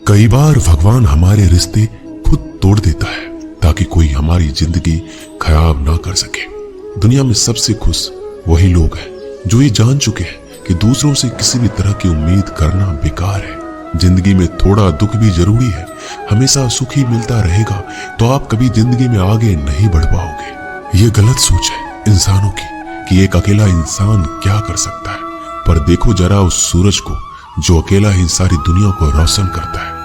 कई बार भगवान हमारे रिश्ते खुद तोड़ देता है ताकि कोई हमारी जिंदगी खराब ना कर सके। दुनिया में सबसे खुश वही लोग हैं जो ये जान चुके हैं कि दूसरों से किसी भी तरह की उम्मीद करना बेकार है। जिंदगी में थोड़ा दुख भी जरूरी है। हमेशा सुख ही मिलता रहेगा तो आप कभी जिंदगी में आगे नहीं बढ़ पाओगे। ये गलत सोच है इंसानों की कि एक अकेला इंसान क्या कर सकता है। पर देखो जरा उस सूरज को जो अकेला ही सारी दुनिया को रोशन करता है।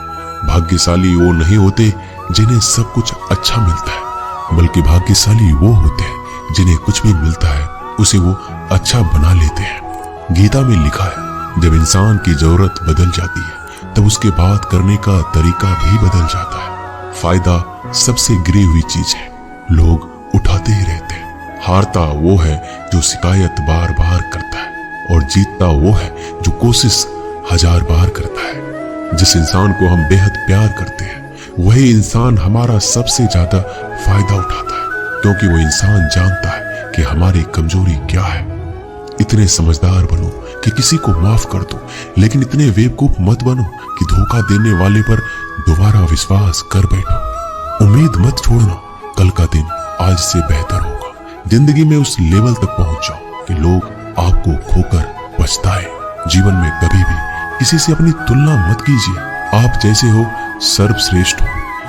भाग्यशाली वो नहीं होते जिन्हें सब कुछ अच्छा मिलता है, बल्कि भाग्यशाली वो होते हैं जिन्हें कुछ भी मिलता है उसे वो अच्छा बना लेते हैं। गीता में लिखा है, जब इंसान की जरूरत बदल जाती है तब उसके बात करने का तरीका भी बदल जाता है। फायदा सबसे गिरी हुई चीज है, लोग उठाते ही रहते हैं। हारता वो है जो शिकायत बार बार करता है और जीतता वो है जो कोशिश 1000 बार करता है। जिस इंसान को हम बेहद प्यार करते हैं वही इंसान हमारा सबसे ज्यादा फायदा उठाता है, क्योंकि वो इंसान जानता है कि हमारी कमजोरी क्या है। इतने समझदार बनो कि किसी को माफ कर दो, लेकिन इतने बेवकूफ मत बनो कि धोखा देने वाले पर दोबारा विश्वास कर बैठो। उम्मीद मत छोड़ना, कल का दिन आज से बेहतर होगा। जिंदगी में उस लेवल तक पहुंच जाओ कि लोग आपको खोकर पछताए। जीवन में कभी भी किसी से अपनी तुलना मत कीजिए। आप जैसे हो सर्वश्रेष्ठ हो,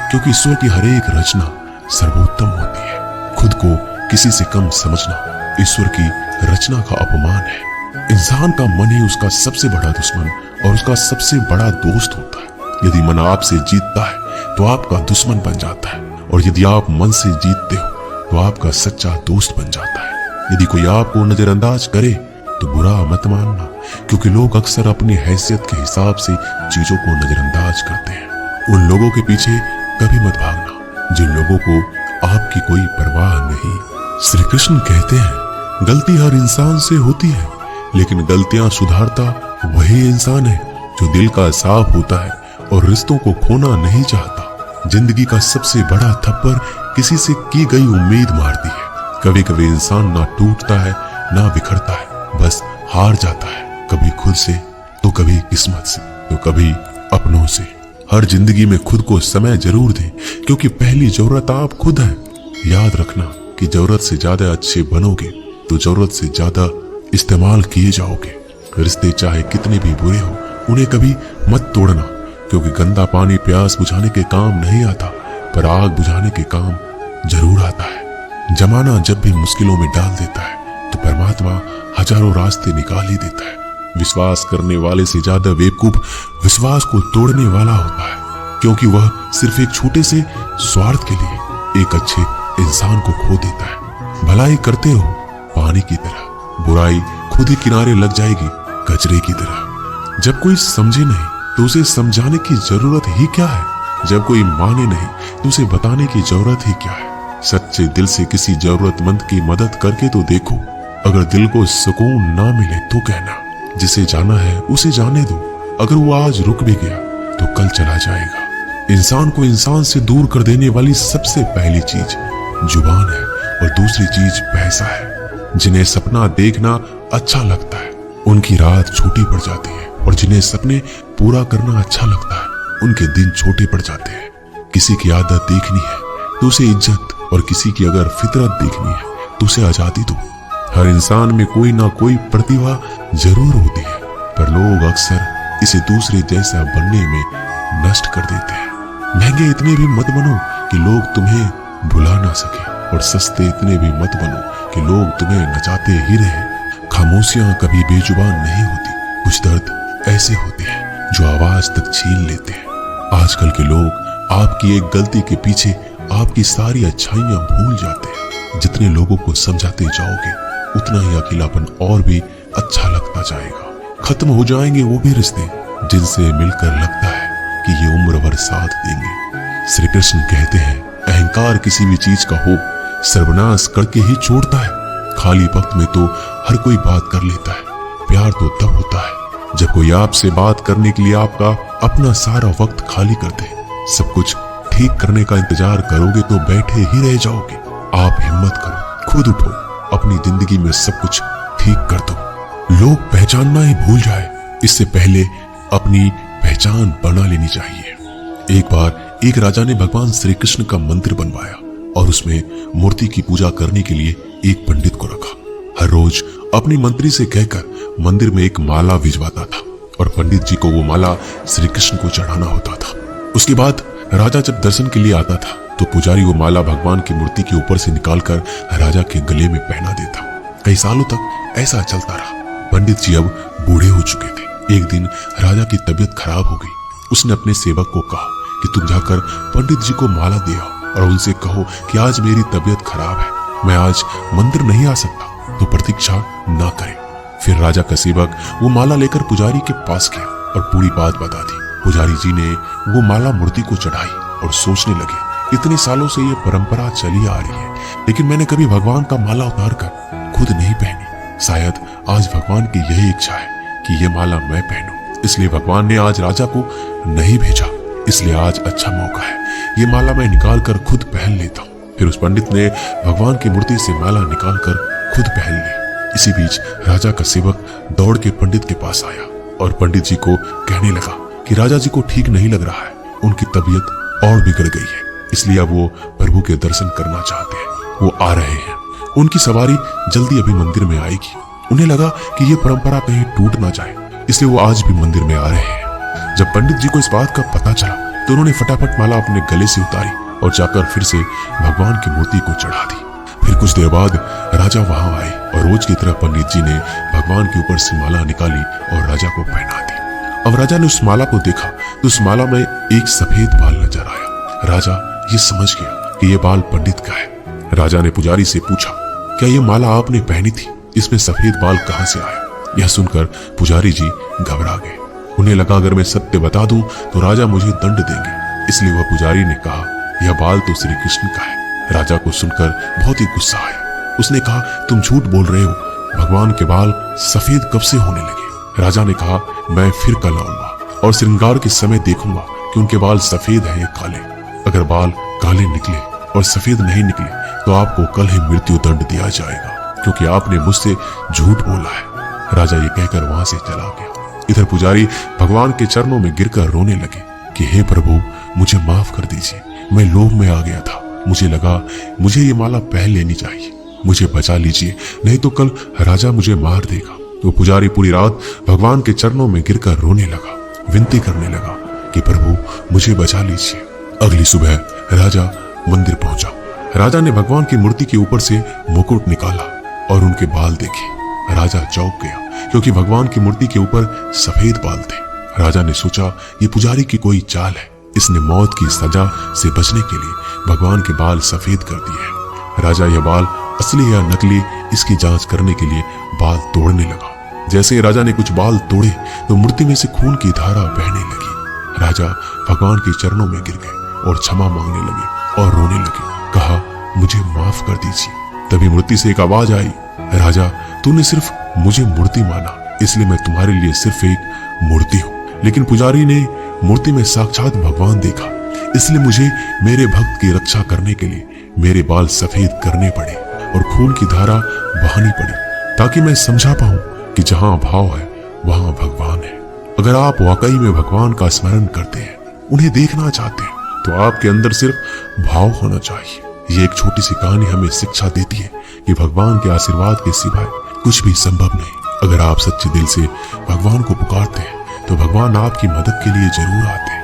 क्योंकि ईश्वर की हर एक रचना सर्वोत्तम होती है। खुद को किसी से कम समझना ईश्वर की रचना का अपमान है। इंसान का मन ही उसका सबसे बड़ा दुश्मन और उसका सबसे बड़ा दोस्त होता है। यदि मन आपसे जीतता है तो आपका दुश्मन बन जाता है, और यदि आप मन से जीतते हो तो आपका सच्चा दोस्त बन जाता है। यदि कोई आपको नजरअंदाज करे तो बुरा मत मानना, क्योंकि लोग अक्सर अपनी हैसियत के हिसाब से चीजों को नजरअंदाज करते हैं। उन लोगों के पीछे कभी मत भागना जिन लोगों को आपकी कोई परवाह नहीं। श्री कृष्ण कहते हैं, गलती हर इंसान से होती है, लेकिन गलतियां सुधारता वही इंसान है जो दिल का साफ होता है और रिश्तों को खोना नहीं चाहता। जिंदगी का सबसे बड़ा थप्पड़ किसी से की गई उम्मीद मारती है। कभी कभी इंसान ना टूटता है ना बिखरता है, बस हार जाता है। कभी खुद से तो कभी किस्मत से तो कभी अपनों से। हर जिंदगी में खुद को समय जरूर दें, क्योंकि पहली जरूरत आप खुद हैं। याद रखना कि जरूरत से ज्यादा अच्छे बनोगे तो जरूरत से ज्यादा इस्तेमाल किए जाओगे। रिश्ते चाहे कितने भी बुरे हो उन्हें कभी मत तोड़ना, क्योंकि गंदा पानी प्यास बुझाने के काम नहीं आता, पर आग बुझाने के काम जरूर आता है। जमाना जब भी मुश्किलों में डाल देता है तो परमात्मा हजारों रास्ते निकाल ही देता है। विश्वास करने वाले से ज्यादा बेवकूफ विश्वास को तोड़ने वाला होता है, क्योंकि वह सिर्फ एक छोटे से स्वार्थ के लिए एक अच्छे इंसान को खो देता है। भलाई करते रहो पानी की तरह, बुराई खुद ही किनारे लग जाएगी कचरे की तरह। जब कोई समझे नहीं तो उसे समझाने की जरूरत ही क्या है। जब कोई माने नहीं तो उसे बताने की जरूरत ही क्या है। सच्चे दिल से किसी जरूरतमंद की मदद करके तो देखो। अगर दिल को सुकून ना मिले तो कहना, जिसे जाना है उसे जाने दो। अगर वो आज रुक भी गया तो कल चला जाएगा। इंसान को इंसान से दूर कर देने वाली सबसे पहली चीज जुबान है और दूसरी चीज पैसा है। जिन्हें सपना देखना अच्छा लगता है उनकी रात छोटी पड़ जाती है, और जिन्हें सपने पूरा करना अच्छा लगता है उनके दिन छोटे पड़ जाते हैं। किसी की आदत देखनी है तो उसे इज्जत, और किसी की अगर फितरत देखनी है तो उसे आजादी दो। हर इंसान में कोई ना कोई प्रतिभा जरूर होती है, पर लोग अक्सर इसे दूसरे जैसा बनने में नष्ट कर देते हैं। महंगे इतने भी मत बनो कि लोग तुम्हें भुला ना सके, और सस्ते इतने भी मत बनो कि लोग तुम्हें नचाते ही रहे। खामोशियां कभी बेजुबान नहीं होती। कुछ दर्द ऐसे होते हैं जो आवाज तक छीन लेते हैं। आजकल के लोग आपकी एक गलती के पीछे आपकी सारी अच्छाइयां भूल जाते हैं। जितने लोगों को समझाते जाओगे उतना ही अकेलापन और भी अच्छा लगता जाएगा। खत्म हो जाएंगे वो भी रिश्ते जिनसे मिलकर लगता है कि ये उम्र भर साथ देंगे। श्री कृष्ण कहते हैं, अहंकार किसी भी चीज का हो सर्वनाश करके ही छोड़ता है। खाली वक्त में तो हर कोई बात कर लेता है। प्यार तो तब होता है जब कोई आपसे बात करने के लिए आपका अपना सारा वक्त खाली कर दे। सब कुछ ठीक करने का इंतजार करोगे तो बैठे ही रह जाओगे। आप हिम्मत करो, खुद उठो, अपनी जिंदगी में सब कुछ ठीक कर दो। लोग पहचानना ही भूल जाए इससे पहले अपनी पहचान बना लेनी चाहिए। एक बार एक राजा ने भगवान श्री कृष्ण का मंदिर बनवाया और उसमें मूर्ति की पूजा करने के लिए एक पंडित को रखा। हर रोज अपनी मंत्री से कहकर मंदिर में एक माला भिजवाता था और पंडित जी को वो माला श्री कृष्ण को चढ़ाना होता था। उसके बाद राजा जब दर्शन के लिए आता था तो पुजारी वो माला भगवान की मूर्ति के ऊपर से निकालकर राजा के गले में पहना देता। कई सालों तक ऐसा चलता रहा। पंडित जी अब बूढ़े हो चुके थे। एक दिन राजा की तबीयत खराब हो गई। उसने अपने सेवक को कहा कि तुम जाकर पंडित जी को माला दे आओ और उनसे कहो कि आज मेरी तबीयत खराब है, मैं आज मंदिर नहीं आ सकता, तो प्रतीक्षा ना करें। फिर राजा का सेवक वो माला लेकर पुजारी के पास गया और पूरी बात बता दी। पुजारी जी ने वो माला मूर्ति को चढ़ाई और सोचने लगे, इतने सालों से ये परंपरा चली आ रही है, लेकिन मैंने कभी भगवान का माला उतार कर खुद नहीं पहनी। शायद आज भगवान की यही इच्छा है कि ये माला मैं पहनूं, इसलिए भगवान ने आज राजा को नहीं भेजा। इसलिए आज अच्छा मौका है, ये माला मैं निकाल कर खुद पहन लेता हूँ। फिर उस पंडित ने भगवान की मूर्ति से माला निकाल कर खुद पहन ली। इसी बीच राजा का सेवक दौड़ के पंडित के पास आया और पंडित जी को कहने लगा कि राजा जी को ठीक नहीं लग रहा है, उनकी तबीयत और बिगड़ गई है, इसलिए अब वो प्रभु के दर्शन करना चाहते हैं। वो आ रहे हैं, उनकी सवारी जल्दी अभी मंदिर में आएगी। उन्हें लगा कि ये परंपरा कहीं टूट ना जाए, इसलिए वो आज भी मंदिर में आ रहे हैं। जब पंडित जी को इस बात का पता चला तो उन्होंने फटाफट माला अपने गले से उतारी और जाकर फिर से भगवान की मूर्ति को चढ़ा दी। फिर कुछ देर बाद राजा वहां आए और रोज की तरह पंडित जी ने भगवान के ऊपर से माला निकाली और राजा को पहना दी। अब राजा ने उस माला को देखा तो उस माला में एक सफेद बाल नजर आया। राजा ये समझ गया कि ये बाल पंडित का है। राजा ने पुजारी से पूछा, क्या ये माला आपने पहनी थी? इसमें सफेद बाल कहां से आया? यह सुनकर पुजारी जी घबरा गए। उन्हें लगा अगर मैं सत्य बता दूं तो राजा मुझे दंड देंगे, इसलिए वह पुजारी ने कहा, यह बाल तो श्री कृष्ण का है। राजा को सुनकर बहुत ही गुस्सा आया। उसने कहा, तुम झूठ बोल रहे हो, भगवान के बाल सफेद कब से होने लगे? राजा ने कहा, मैं फिर कल आऊंगा और श्रृंगार के समय देखूंगा कि उनके बाल सफेद हैं या काले। अगर बाल काले निकले और सफेद नहीं निकले तो आपको कल ही मृत्यु दंड दिया जाएगा, क्योंकि आपने मुझसे झूठ बोला है। राजा ये कहकर वहां से चला गया। इधर पुजारी भगवान के चरणों में गिरकर रोने लगे कि हे प्रभु, मुझे माफ कर दीजिए, मैं लोभ में आ गया था, मुझे लगा मुझे ये माला पहन लेनी चाहिए, मुझे बचा लीजिए, नहीं तो कल राजा मुझे मार देगा। तो पुजारी पूरी रात भगवान के चरणों में गिरकर रोने लगा, विनती करने लगा कि प्रभु मुझे बचा लीजिए। अगली सुबह राजा मंदिर पहुंचा। राजा ने भगवान की मूर्ति के ऊपर से मुकुट निकाला और उनके बाल देखे। राजा चौंक गया क्योंकि भगवान की मूर्ति के ऊपर सफेद बाल थे। राजा ने सोचा ये पुजारी की कोई चाल है, इसने मौत की सजा से बचने के लिए भगवान के बाल सफेद कर दिए हैं। राजा यह बाल असली या नकली इसकी जांच करने के लिए बाल तोड़ने लगा। जैसे राजा ने कुछ बाल तोड़े तो मूर्ति में से खून की धारा बहने लगी। राजा भगवान के चरणों में गिर गए और क्षमा मांगने लगे और रोने लगे। कहा, मुझे माफ कर दीजिए। तभी मूर्ति से एक आवाज आई, राजा तूने सिर्फ मुझे मूर्ति माना, इसलिए मैं तुम्हारे लिए सिर्फ एक मूर्ति हूँ। लेकिन पुजारी ने मूर्ति में साक्षात भगवान देखा, इसलिए मुझे मेरे भक्त की रक्षा करने के लिए मेरे बाल सफेद करने पड़े और खून की धारा बहानी पड़ी, ताकि मैं समझा पाऊं कि जहां भाव है वहां भगवान है। अगर आप वाकई में भगवान का स्मरण करते हैं, उन्हें देखना चाहते हैं, तो आपके अंदर सिर्फ भाव होना चाहिए। ये एक छोटी सी कहानी हमें शिक्षा देती है कि भगवान के आशीर्वाद के सिवाय कुछ भी संभव नहीं। अगर आप सच्चे दिल से भगवान को पुकारते हैं तो भगवान आपकी मदद के लिए जरूर आते हैं।